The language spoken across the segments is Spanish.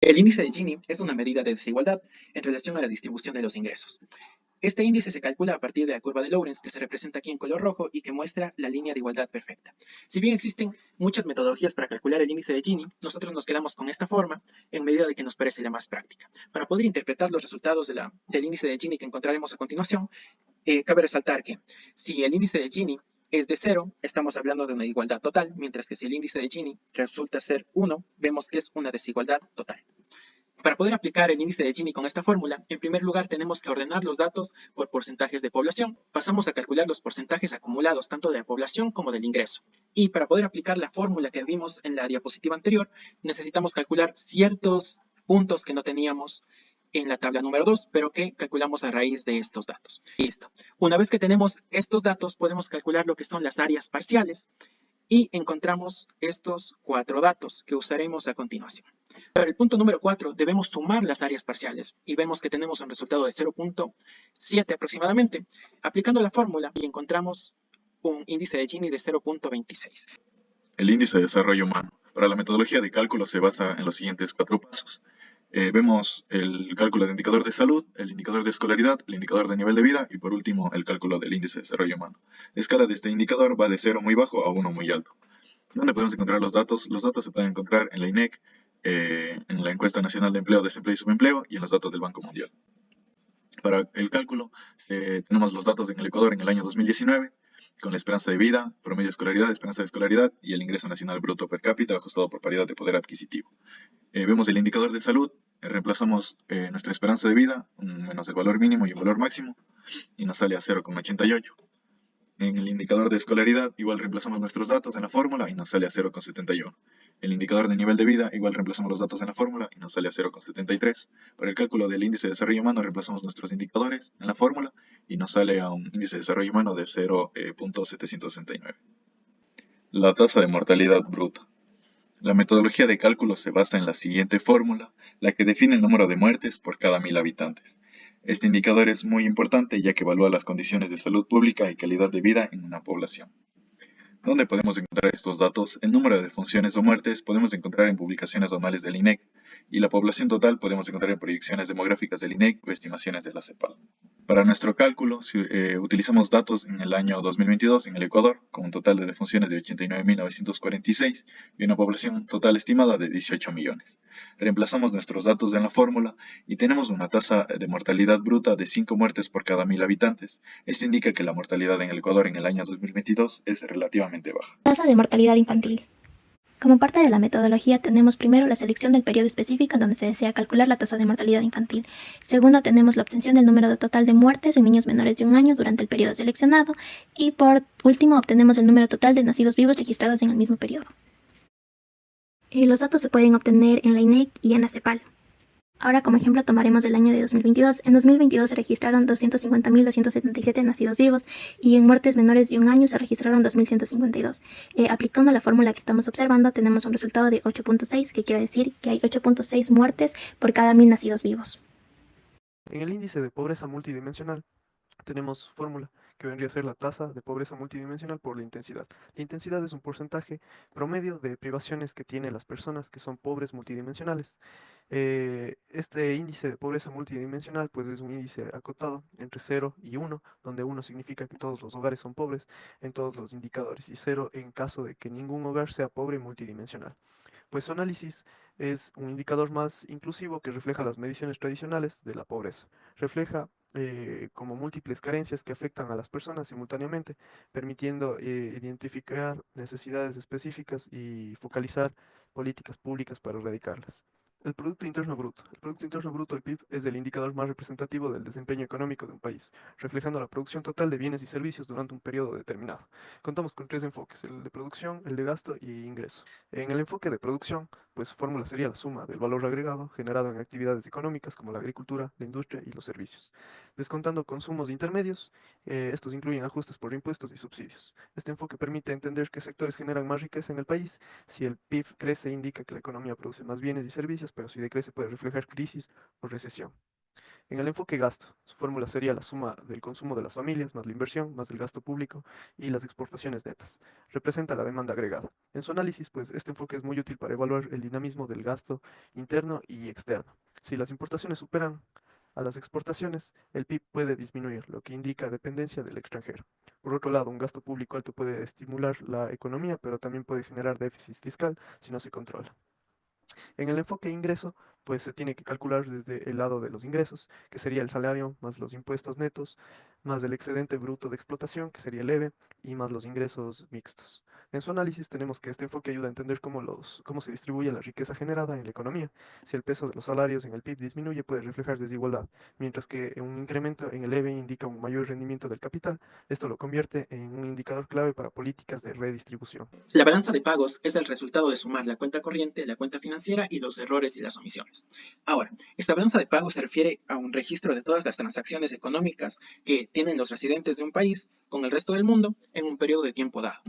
El índice de Gini es una medida de desigualdad en relación a la distribución de los ingresos. Este índice se calcula a partir de la curva de Lorentz, que se representa aquí en color rojo y que muestra la línea de igualdad perfecta. Si bien existen muchas metodologías para calcular el índice de Gini, nosotros nos quedamos con esta forma en medida de que nos parece la más práctica. Para poder interpretar los resultados del índice de Gini que encontraremos a continuación, cabe resaltar que si el índice de Gini es de 0, estamos hablando de una igualdad total, mientras que si el índice de Gini resulta ser 1, vemos que es una desigualdad total. Para poder aplicar el índice de Gini con esta fórmula, en primer lugar tenemos que ordenar los datos por porcentajes de población. Pasamos a calcular los porcentajes acumulados tanto de la población como del ingreso. Y para poder aplicar la fórmula que vimos en la diapositiva anterior, necesitamos calcular ciertos puntos que no teníamos en la tabla número 2, pero que calculamos a raíz de estos datos. Listo. Una vez que tenemos estos datos, podemos calcular lo que son las áreas parciales y encontramos estos 4 datos que usaremos a continuación. Para el punto número 4 debemos sumar las áreas parciales y vemos que tenemos un resultado de 0.7 aproximadamente. Aplicando la fórmula y encontramos un índice de Gini de 0.26. El índice de desarrollo humano. Para la metodología de cálculo se basa en los siguientes 4 pasos. Vemos el cálculo de indicador de salud, el indicador de escolaridad, el indicador de nivel de vida y por último el cálculo del índice de desarrollo humano. La escala de este indicador va de 0 muy bajo a 1 muy alto. ¿Dónde podemos encontrar los datos? Los datos se pueden encontrar en la INEC, en la Encuesta Nacional de Empleo, Desempleo y Subempleo y en los datos del Banco Mundial. Para el cálculo, tenemos los datos en el Ecuador en el año 2019, con la esperanza de vida, promedio de escolaridad, esperanza de escolaridad y el ingreso nacional bruto per cápita ajustado por paridad de poder adquisitivo. Vemos el indicador de salud, reemplazamos nuestra esperanza de vida, menos el valor mínimo y el valor máximo, y nos sale a 0,88. En el indicador de escolaridad, igual reemplazamos nuestros datos en la fórmula y nos sale a 0,71. El indicador de nivel de vida, igual reemplazamos los datos en la fórmula y nos sale a 0,73. Para el cálculo del índice de desarrollo humano, reemplazamos nuestros indicadores en la fórmula y nos sale a un índice de desarrollo humano de 0,769. La tasa de mortalidad bruta. La metodología de cálculo se basa en la siguiente fórmula, la que define el número de muertes por cada 1000 habitantes. Este indicador es muy importante ya que evalúa las condiciones de salud pública y calidad de vida en una población. ¿Dónde podemos encontrar estos datos? El número de defunciones o muertes podemos encontrar en publicaciones anuales del INEC y la población total podemos encontrar en proyecciones demográficas del INEC o estimaciones de la CEPAL. Para nuestro cálculo, si, utilizamos datos en el año 2022 en el Ecuador, con un total de defunciones de 89.946 y una población total estimada de 18 millones. Reemplazamos nuestros datos en la fórmula y tenemos una tasa de mortalidad bruta de 5 muertes por cada 1000 habitantes. Esto indica que la mortalidad en el Ecuador en el año 2022 es relativamente baja. Tasa de mortalidad infantil. Como parte de la metodología tenemos primero la selección del periodo específico en donde se desea calcular la tasa de mortalidad infantil. Segundo, tenemos la obtención del número total de muertes en niños menores de 1 año durante el periodo seleccionado. Y por último, obtenemos el número total de nacidos vivos registrados en el mismo periodo. Los datos se pueden obtener en la INEC y en la CEPAL. Ahora, como ejemplo, tomaremos el año de 2022. En 2022 se registraron 250.277 nacidos vivos y en muertes menores de 1 año se registraron 2.152. Aplicando la fórmula que estamos observando, tenemos un resultado de 8.6, que quiere decir que hay 8.6 muertes por cada 1.000 nacidos vivos. En el índice de pobreza multidimensional tenemos fórmula que vendría a ser la tasa de pobreza multidimensional por la intensidad. La intensidad es un porcentaje promedio de privaciones que tienen las personas que son pobres multidimensionales. Este índice de pobreza multidimensional pues es un índice acotado entre 0 y 1, donde 1 significa que todos los hogares son pobres en todos los indicadores y 0 en caso de que ningún hogar sea pobre multidimensional. Pues su análisis es un indicador más inclusivo que refleja las mediciones tradicionales de la pobreza. Refleja como múltiples carencias que afectan a las personas simultáneamente, permitiendo identificar necesidades específicas y focalizar políticas públicas para erradicarlas. El Producto Interno Bruto. El Producto Interno Bruto, el PIB, es el indicador más representativo del desempeño económico de un país, reflejando la producción total de bienes y servicios durante un periodo determinado. Contamos con 3 enfoques, el de producción, el de gasto y ingreso. En el enfoque de producción, pues su fórmula sería la suma del valor agregado generado en actividades económicas como la agricultura, la industria y los servicios. Descontando consumos intermedios, estos incluyen ajustes por impuestos y subsidios. Este enfoque permite entender qué sectores generan más riqueza en el país. Si el PIB crece, indica que la economía produce más bienes y servicios, pero si decrece puede reflejar crisis o recesión. En el enfoque gasto, su fórmula sería la suma del consumo de las familias más la inversión más el gasto público y las exportaciones netas. Representa la demanda agregada. En su análisis, pues este enfoque es muy útil para evaluar el dinamismo del gasto interno y externo. Si las importaciones superan a las exportaciones, el PIB puede disminuir, lo que indica dependencia del extranjero. Por otro lado, un gasto público alto puede estimular la economía, pero también puede generar déficit fiscal si no se controla. En el enfoque ingreso, pues se tiene que calcular desde el lado de los ingresos, que sería el salario más los impuestos netos, más el excedente bruto de explotación, que sería el EVE, y más los ingresos mixtos. En su análisis tenemos que este enfoque ayuda a entender cómo se distribuye la riqueza generada en la economía. Si el peso de los salarios en el PIB disminuye, puede reflejar desigualdad, mientras que un incremento en el EVE indica un mayor rendimiento del capital. Esto lo convierte en un indicador clave para políticas de redistribución. La balanza de pagos es el resultado de sumar la cuenta corriente, la cuenta financiera y los errores y las omisiones. Ahora, esta balanza de pagos se refiere a un registro de todas las transacciones económicas que tienen los residentes de un país con el resto del mundo en un periodo de tiempo dado.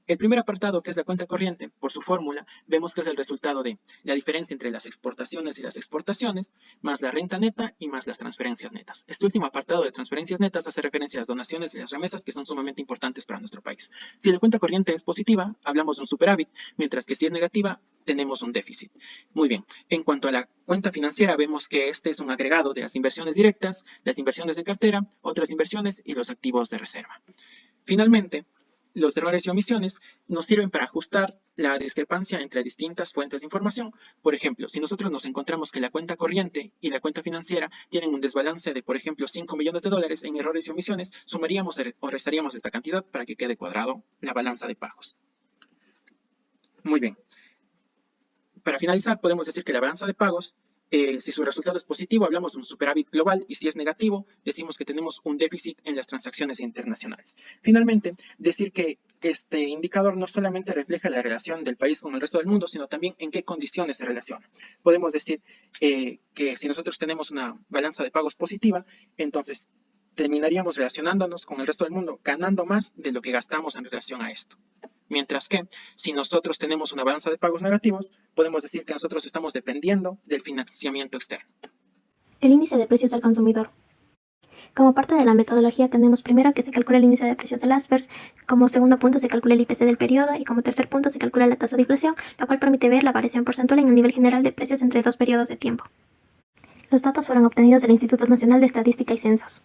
El primer apartado, que es la cuenta corriente, por su fórmula, vemos que es el resultado de la diferencia entre las exportaciones y las exportaciones, más la renta neta y más las transferencias netas. Este último apartado de transferencias netas hace referencia a las donaciones y las remesas, que son sumamente importantes para nuestro país. Si la cuenta corriente es positiva, hablamos de un superávit, mientras que si es negativa, tenemos un déficit. Muy bien, en cuanto a la cuenta financiera, vemos que este es un agregado de las inversiones directas, las inversiones de cartera, otras inversiones y los activos de reserva. Finalmente, los errores y omisiones nos sirven para ajustar la discrepancia entre distintas fuentes de información. Por ejemplo, si nosotros nos encontramos que la cuenta corriente y la cuenta financiera tienen un desbalance de, por ejemplo, 5 millones de dólares en errores y omisiones, sumaríamos o restaríamos esta cantidad para que quede cuadrado la balanza de pagos. Muy bien. Para finalizar, podemos decir que la balanza de pagos, si su resultado es positivo, hablamos de un superávit global, y si es negativo, decimos que tenemos un déficit en las transacciones internacionales. Finalmente, decir que este indicador no solamente refleja la relación del país con el resto del mundo, sino también en qué condiciones se relaciona. Podemos decir que si nosotros tenemos una balanza de pagos positiva, entonces terminaríamos relacionándonos con el resto del mundo, ganando más de lo que gastamos en relación a esto. Mientras que, si nosotros tenemos una balanza de pagos negativos, podemos decir que nosotros estamos dependiendo del financiamiento externo. El índice de precios al consumidor. Como parte de la metodología tenemos primero que se calcula el índice de precios del ASPERS, como segundo punto se calcula el IPC del periodo y como tercer punto se calcula la tasa de inflación, lo cual permite ver la variación porcentual en el nivel general de precios entre dos periodos de tiempo. Los datos fueron obtenidos del Instituto Nacional de Estadística y Censos.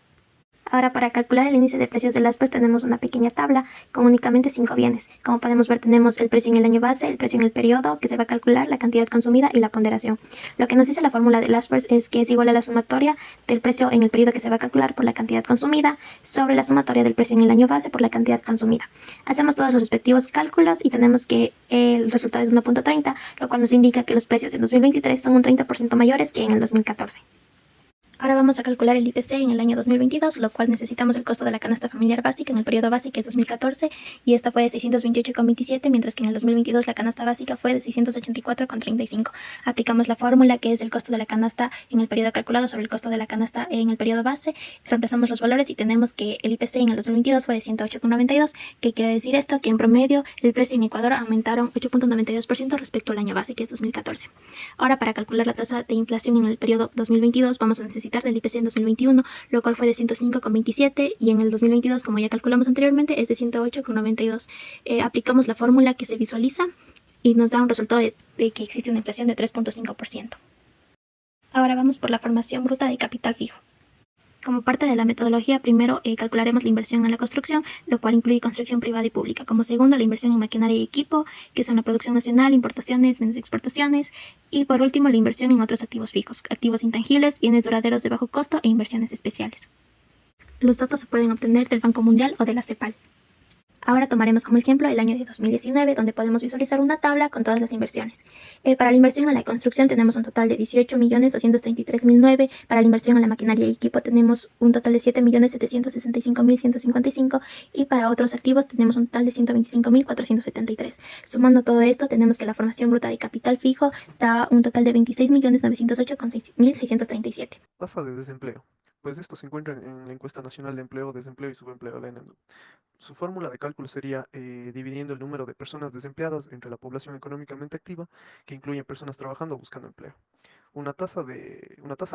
Ahora, para calcular el índice de precios del ASPERS tenemos una pequeña tabla con únicamente 5 bienes. Como podemos ver, tenemos el precio en el año base, el precio en el periodo, que se va a calcular, la cantidad consumida y la ponderación. Lo que nos dice la fórmula del ASPERS es que es igual a la sumatoria del precio en el periodo que se va a calcular por la cantidad consumida sobre la sumatoria del precio en el año base por la cantidad consumida. Hacemos todos los respectivos cálculos y tenemos que el resultado es 1.30, lo cual nos indica que los precios en 2023 son un 30% mayores que en el 2014. Ahora vamos a calcular el IPC en el año 2022, lo cual necesitamos el costo de la canasta familiar básica en el periodo básico, que es 2014, y esta fue de 628,27, mientras que en el 2022 la canasta básica fue de 684,35. Aplicamos la fórmula que es el costo de la canasta en el periodo calculado sobre el costo de la canasta en el periodo base, reemplazamos los valores y tenemos que el IPC en el 2022 fue de 108,92. ¿Qué quiere decir esto? Que en promedio el precio en Ecuador aumentaron 8,92% respecto al año base, que es 2014. Ahora, para calcular la tasa de inflación en el periodo 2022 vamos a necesitar del IPC en 2021, lo cual fue de 105,27 y en el 2022, como ya calculamos anteriormente, es de 108,92. Aplicamos la fórmula que se visualiza y nos da un resultado de que existe una inflación de 3,5%. Ahora vamos por la formación bruta de capital fijo. Como parte de la metodología, primero calcularemos la inversión en la construcción, lo cual incluye construcción privada y pública. Como segundo, la inversión en maquinaria y equipo, que son la producción nacional, importaciones, menos exportaciones. Y por último, la inversión en otros activos fijos, activos intangibles, bienes duraderos de bajo costo e inversiones especiales. Los datos se pueden obtener del Banco Mundial o de la CEPAL. Ahora tomaremos como ejemplo el año de 2019, donde podemos visualizar una tabla con todas las inversiones. Para la inversión en la construcción tenemos un total de 18.233.009. Para la inversión en la maquinaria y equipo tenemos un total de 7.765.155. Y para otros activos tenemos un total de 125.473. Sumando todo esto, tenemos que la formación bruta de capital fijo da un total de 26.908.637. Tasa de desempleo. Pues esto se encuentra en la encuesta nacional de empleo, desempleo y subempleo, la ENEM. Su fórmula de cálculo sería dividiendo el número de personas desempleadas entre la población económicamente activa, que incluyen personas trabajando o buscando empleo. Una tasa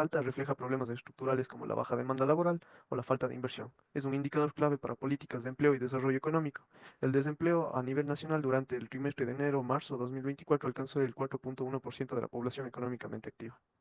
alta refleja problemas estructurales como la baja demanda laboral o la falta de inversión. Es un indicador clave para políticas de empleo y desarrollo económico. El desempleo a nivel nacional durante el trimestre de enero-marzo 2024 alcanzó el 4.1% de la población económicamente activa.